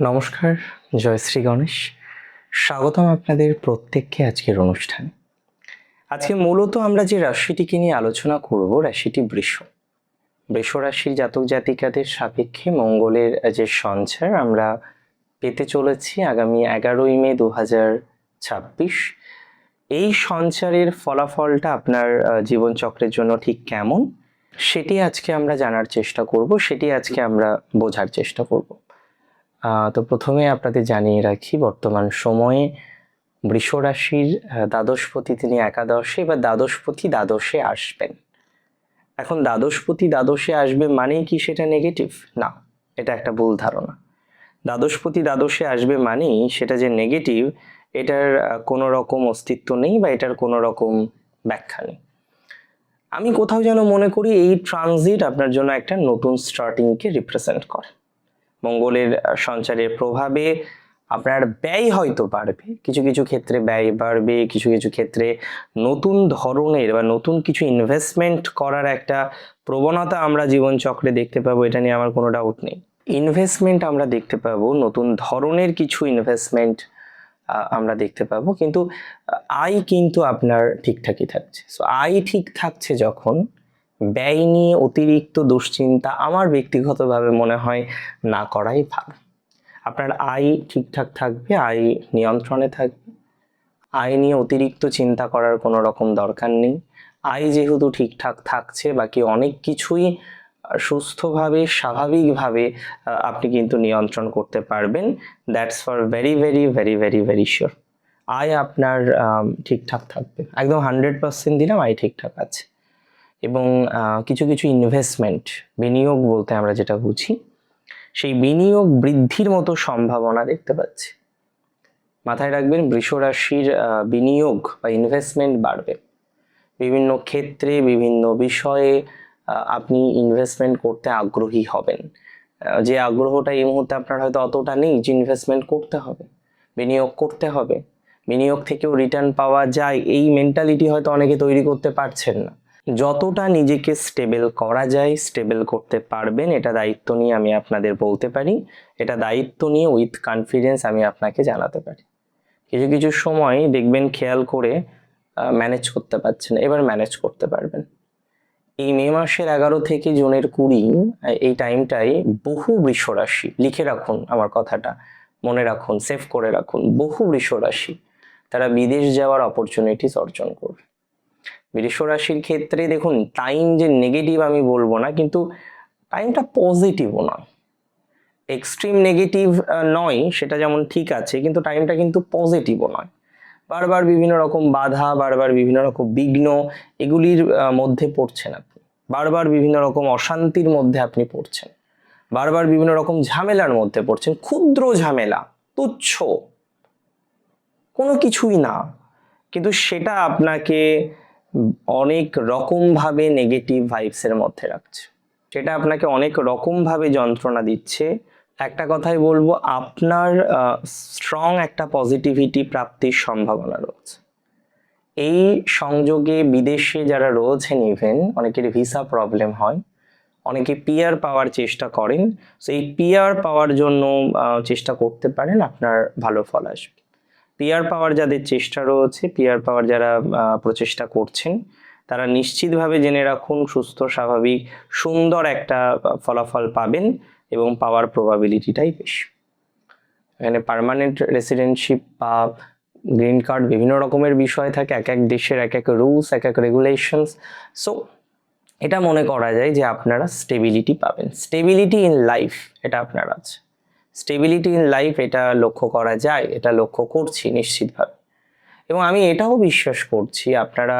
নমস্কার, জয় শ্রী গণেশ। স্বাগতম আপনাদের প্রত্যেককে আজকের অনুষ্ঠানে। আজকে মূলত আমরা যে রাশিটিকে নিয়ে আলোচনা করব, রাশিটি বৃষ। বৃষ রাশির জাতক জাতিকাদের সাপেক্ষে মঙ্গলের যে সঞ্চার আমরা পেতে চলেছি আগামী 11ই মে 2026। এই সঞ্চারের ফলাফলটা আপনার জীবনচক্রের জন্য ঠিক কেমন সেটি আজকে আমরা জানার চেষ্টা করব, সেটি আজকে আমরা বোঝার চেষ্টা করব। তো প্রথমে আপনাদের জানিয়ে রাখি, বর্তমান সময়ে বৃষ রাশির দ্বাদশপতি তিনি একাদশে, বা দ্বাদশপতি দ্বাদশে আসবেন। এখন দ্বাদশপতি দ্বাদশে আসবে মানেই কি সেটা নেগেটিভ? না, এটা একটা ভুল ধারণা। দ্বাদশপতি দ্বাদশে আসবে মানেই সেটা যে নেগেটিভ, এটার কোনো রকম অস্তিত্ব নেই বা এটার কোনো রকম ব্যাখ্যা নেই। আমি কোথাও যেন মনে করি এই ট্রানজিট আপনার জন্য একটা নতুন স্টার্টিংকে রিপ্রেজেন্ট করে। মঙ্গলের সঞ্চারের প্রভাবে আপনার ব্যয় হয়তো বাড়বে, কিছু কিছু ক্ষেত্রে ব্যয় বাড়বে, কিছু কিছু ক্ষেত্রে নতুন ধরনের বা নতুন কিছু ইনভেস্টমেন্ট করার একটা প্রবণতা আমরা জীবনচক্রে দেখতে পাবো, এটা নিয়ে আমার কোনো ডাউট নেই। ইনভেস্টমেন্ট আমরা দেখতে পাবো, নতুন ধরনের কিছু ইনভেস্টমেন্ট আমরা দেখতে পাবো, কিন্তু আয় কিন্তু আপনার ঠিকঠাকই থাকছে। সো আয় ঠিক থাকছে যখন, ব্যয় নিয়ে অতিরিক্ত দুশ্চিন্তা আমার ব্যক্তিগতভাবে মনে হয় না করাই ভালো। আপনার আয় ঠিকঠাক থাকবে, আয় নিয়ন্ত্রণে থাকবে, আয় নিয়ে অতিরিক্ত চিন্তা করার কোনো রকম দরকার নেই। আয় যেহেতু ঠিকঠাক থাকছে, বাকি অনেক কিছুই সুস্থভাবে স্বাভাবিকভাবে আপনি কিন্তু নিয়ন্ত্রণ করতে পারবেন। That's for very very very very very sure. আয় আপনার ঠিকঠাক থাকবে, একদম 100% দিলাম আয় ঠিকঠাক আছে। এবং কিছু কিছু ইনভেস্টমেন্ট, বিনিয়োগ বলতে আমরা যেটা বুঝি, সেই বিনিয়োগ বৃদ্ধির মতো সম্ভাবনা দেখতে পাচ্ছি। মাথায় রাখবেন, বৃষ রাশির বিনিয়োগ বা ইনভেস্টমেন্ট বাড়বে। বিভিন্ন ক্ষেত্রে বিভিন্ন বিষয়ে আপনি ইনভেস্টমেন্ট করতে আগ্রহী হবেন। যে আগ্রহটা এই মুহূর্তে আপনার হয়তো অতটা নেই যে ইনভেস্টমেন্ট করতে হবে, বিনিয়োগ করতে হবে, বিনিয়োগ থেকেও রিটার্ন পাওয়া যায়, এই মেন্টালিটি হয়তো অনেকে তৈরি করতে পারছেন না। যতটা নিজেকে স্টেবল করা যায় স্টেবল করতে পারবেন, এটা দায়িত্ব নিয়ে আমি আপনাদের বলতে পারি, এটা দায়িত্ব নিয়ে উইথ কনফিডেন্স আমি আপনাকে জানাতে পারি। কিছু কিছু সময় দেখবেন খেয়াল করে ম্যানেজ করতে পারছেন, এবার ম্যানেজ করতে পারবেন। এই মে মাসের 11 থেকে জুনের 20, এই টাইমটাই বহু বৃষ রাশি, লিখে রাখুন আমার কথাটা, মনে রাখুন, সেভ করে রাখুন, বহু বৃষ রাশি তারা বিদেশ যাওয়ার অপরচুনিটিস অর্জন করবে। বৃষ রাশির ক্ষেত্রে দেখুন, টাইম যে নেগেটিভ আমি বলবো না, কিন্তু টাইমটা পজিটিভও নয়, এক্সট্রিম নেগেটিভ নয়, সেটা যেমন ঠিক আছে, কিন্তু টাইমটা কিন্তু পজিটিভও নয়। বারবার বিভিন্ন রকম বাধা, বারবার বিভিন্ন রকম বিঘ্ন, এগুলির মধ্যে পড়ছেন আপনি, বারবার বিভিন্ন রকম অশান্তির মধ্যে আপনি পড়ছেন, বারবার বিভিন্ন রকম ঝামেলার মধ্যে পড়ছেন, ক্ষুদ্র ঝামেলা, তুচ্ছ কোনো কিছুই না, কিন্তু সেটা আপনাকে অনেক রকমভাবে নেগেটিভ ভাইবসের মধ্যে রাখছে, সেটা আপনাকে অনেক রকমভাবে যন্ত্রণা দিচ্ছে। একটা কথাই বলবো, আপনার স্ট্রং একটা পজিটিভিটি প্রাপ্তির সম্ভাবনা রয়েছে। এই সংযোগে বিদেশে যারা রয়েছেন, ইভেন অনেকের ভিসা প্রবলেম হয়, অনেকে পিআর পাওয়ার চেষ্টা করেন, সেই পিআর পাওয়ার জন্য চেষ্টা করতে পারেন, আপনার ভালো ফল আসবে। পিআর পাওয়ার যাদের চেষ্টা রয়েছে, পিআর পাওয়ার যারা প্রচেষ্টা করছেন, তারা নিশ্চিতভাবে জেনে রাখুন সুস্থ স্বাভাবিক সুন্দর একটা ফলাফল পাবেন, এবং পাওয়ার প্রবাবিলিটিটাই বেশি। এখানে পার্মানেন্ট রেসিডেন্টশিপ বা গ্রিন কার্ড, বিভিন্ন রকমের বিষয় থাকে, এক এক দেশের এক এক রুলস, এক এক রেগুলেশনস। সো এটা মনে করা যায় যে আপনারা স্টেবিলিটি পাবেন, স্টেবিলিটি ইন লাইফ, এটা আপনার আছে। স্টেবিলিটি ইন লাইফ এটা লক্ষ্য করা যায়, এটা লক্ষ্য করছি নিশ্চিতভাবে। এবং আমি এটাও বিশ্বাস করছি, আপনারা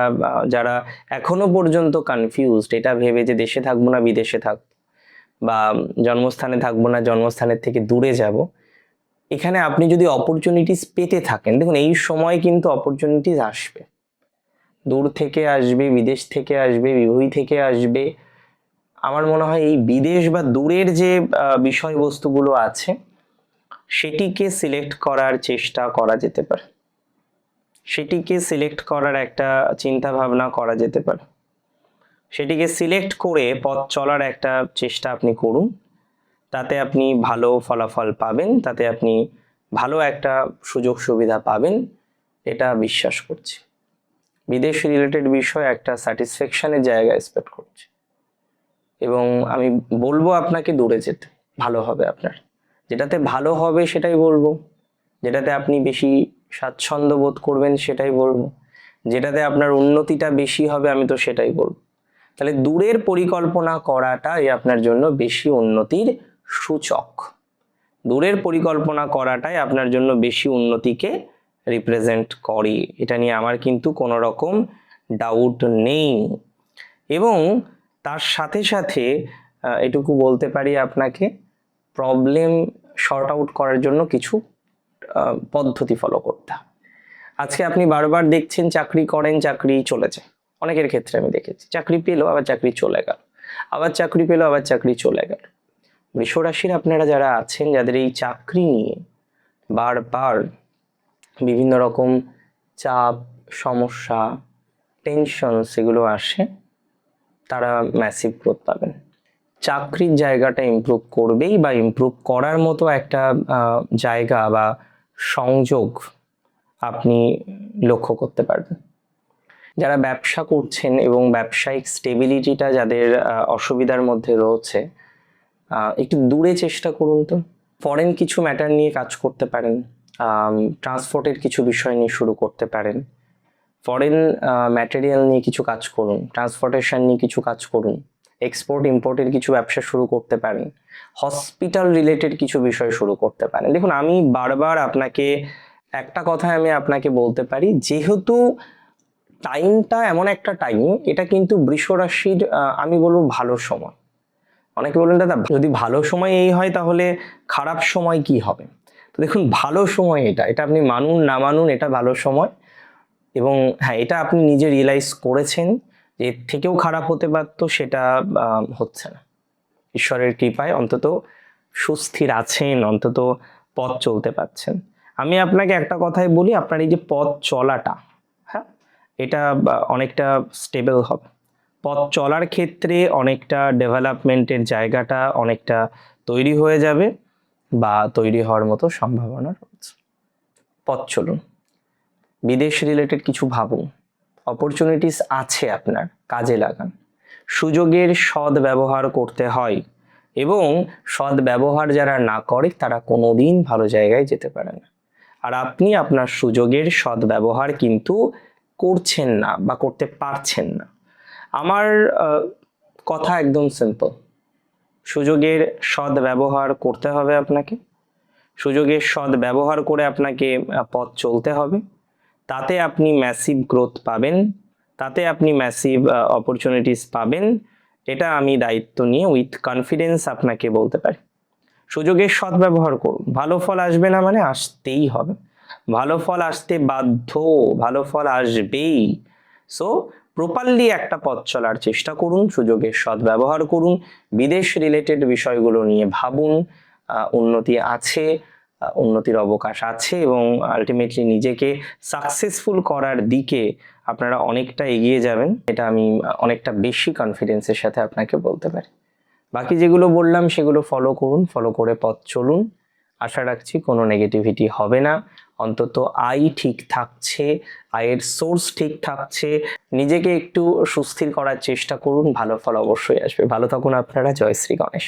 যারা এখনো পর্যন্ত কনফিউজড, এটা ভেবে যে দেশে থাকবো না বিদেশে থাকবো, বা জন্মস্থানে থাকবো না জন্মস্থানের থেকে দূরে যাব, এখানে আপনি যদি অপরচুনিটিস পেতে থাকেন, দেখুন এই সময় কিন্তু অপরচুনিটিস আসবে, দূর থেকে আসবে, বিদেশ থেকে আসবে, বিভূমি থেকে আসবে। আমার মনে হয় এই বিদেশ বা দূরের যে বিষয়বস্তুগুলো আছে, সেটিকে সিলেক্ট করার চেষ্টা করা যেতে পারে, সেটিকে সিলেক্ট করার একটা চিন্তা ভাবনা করা যেতে পারে, সেটিকে সিলেক্ট করে পথ চলার একটা চেষ্টা আপনি করুন। তাতে আপনি ভালো ফলাফল পাবেন, তাতে আপনি ভালো একটা সুযোগ সুবিধা পাবেন, এটা বিশ্বাস করছি। বিদেশ রিলেটেড বিষয় একটা স্যাটিসফ্যাকশনের জায়গা এক্সপেক্ট করছি, এবং আমি বলবো আপনাকে দূরে যেতে, ভালো হবে আপনার। যেটাতে ভালো হবে সেটাই বলবো, যেটাতে আপনি বেশি স্বাচ্ছন্দ্য বোধ করবেন সেটাই বলবো, যেটাতে আপনার উন্নতিটা বেশি হবে আমি তো সেটাই বলবো। তাহলে দূরের পরিকল্পনা করাটাই আপনার জন্য বেশি উন্নতির সূচক। দূরের পরিকল্পনা করাটাই আপনার জন্য বেশি উন্নতিকে রিপ্রেজেন্ট করে, এটা নিয়ে আমার কিন্তু কোনো রকম ডাউট নেই। এবং তার সাথে সাথে এটুকু বলতে পারি আপনাকে, প্রবলেম শর্ট আউট করার জন্য কিছু পদ্ধতি ফলো করতে হবে। আজকে আপনি বারবার দেখছেন চাকরি করেন, চাকরি চলে যায়, অনেকের ক্ষেত্রে আমি দেখেছি চাকরি পেলো আবার চাকরি চলে গেল, আবার চাকরি পেলো আবার চাকরি চলে গেল। বৃষ রাশির আপনারা যারা আছেন, যাদের এই চাকরি নিয়ে বারবার বিভিন্ন রকম চাপ, সমস্যা, টেনশন সেগুলো আসে, তারা ম্যাসিভ গ্রোথ পাবেন। চাকরির জায়গাটা ইমপ্রুভ করবেই, বা ইমপ্রুভ করার মতো একটা জায়গা বা সংযোগ আপনি লক্ষ্য করতে পারবেন। যারা ব্যবসা করছেন এবং ব্যবসায়িক স্টেবিলিটিটা যাদের অসুবিধার মধ্যে রয়েছে, একটু দূরে চেষ্টা করুন তো। ফরেন কিছু ম্যাটার নিয়ে কাজ করতে পারেন, ট্রান্সপোর্টের কিছু বিষয় নিয়ে শুরু করতে পারেন, ফরেন ম্যাটেরিয়াল নিয়ে কিছু কাজ করুন, ট্রান্সপোর্টেশন নিয়ে কিছু কাজ করুন, এক্সপোর্ট ইম্পোর্টের কিছু ব্যবসা শুরু করতে পারেন, হসপিটাল রিলেটেড কিছু বিষয় শুরু করতে পারেন। দেখুন, আমি বারবার আপনাকে একটা কথাই আমি আপনাকে বলতে পারি, যেহেতু টাইমটা এমন একটা টাইম, এটা কিন্তু বৃষ রাশির আমি বলবো ভালো সময়। অনেকে বলেন দাদা যদি ভালো সময় এই হয় তাহলে খারাপ সময় কি হবে? তো দেখুন, ভালো সময় এটা আপনি মানুন না মানুন, এটা ভালো সময়। এবং হ্যাঁ, এটা আপনি নিজে রিয়েলাইজ করেছেন যে এর থেকেও খারাপ হতে পারতো, সেটা হচ্ছে না। ঈশ্বরের কৃপায় অন্তত সুস্থির আছেন, অন্তত পথ চলতে পারছেন। আমি আপনাকে একটা কথাই বলি, আপনার এই যে পথ চলাটা, হ্যাঁ, এটা অনেকটা স্টেবল হবে। পথ চলার ক্ষেত্রে অনেকটা ডেভেলপমেন্টের জায়গাটা অনেকটা তৈরি হয়ে যাবে, বা তৈরি হওয়ার মতো সম্ভাবনা রয়েছে। পথ চলুন, বিদেশ রিলেটেড কিছু ভাবুন, অপরচুনিটিস আছে আপনার, কাজে লাগান। সুযোগের সৎ ব্যবহার করতে হয়, এবং সৎ ব্যবহার যারা না করে তারা কোনোদিন ভালো জায়গায় যেতে পারে না। আর আপনি আপনার সুযোগের সৎ ব্যবহার কিন্তু করছেন না বা করতে পারছেন না। আমার কথা একদম সিম্পল, সুযোগের সৎ ব্যবহার করতে হবে আপনাকে, সুযোগের সৎ ব্যবহার করে আপনাকে পথ চলতে হবে। তাতে আপনি ম্যাসিভ গ্রোথ পাবেন, তাতে আপনি ম্যাসিভ অপরচুনিটিস পাবেন। এটা আমি দায়িত্ব নিয়ে উইথ কনফিডেন্স আপনাকে বলতে পারি। সুযোগের সদ্ব্যবহার করুন, ভালো ফল আসবে না মানে আসতেই হবে, ভালো ফল আসতে বাধ্য, ভালো ফল আসবেই। সো প্রপারলি একটা পথ চলার চেষ্টা করুন, সুযোগের সদ্ব্যবহার করুন, বিদেশ রিলেটেড বিষয়গুলো নিয়ে ভাবুন। উন্নতি আছে, উন্নতির অবকাশ আছে, এবং আলটিমেটলি নিজেকে সাকসেসফুল করার দিকে আপনারা অনেকটা এগিয়ে যাবেন, এটা আমি অনেকটা বেশি কনফিডেন্সের সাথে আপনাকে বলতে পারি। বাকি যেগুলো বললাম সেগুলো ফলো করুন, ফলো করে পথ চলুন। আশা রাখছি কোনো নেগেটিভিটি হবে না, অন্তত আয় ঠিক থাকছে, আয়ের সোর্স ঠিক থাকছে। নিজেকে একটু সুস্থির করার চেষ্টা করুন, ভালো ফল অবশ্যই আসবে। ভালো থাকুন আপনারা। জয় শ্রী গণেশ।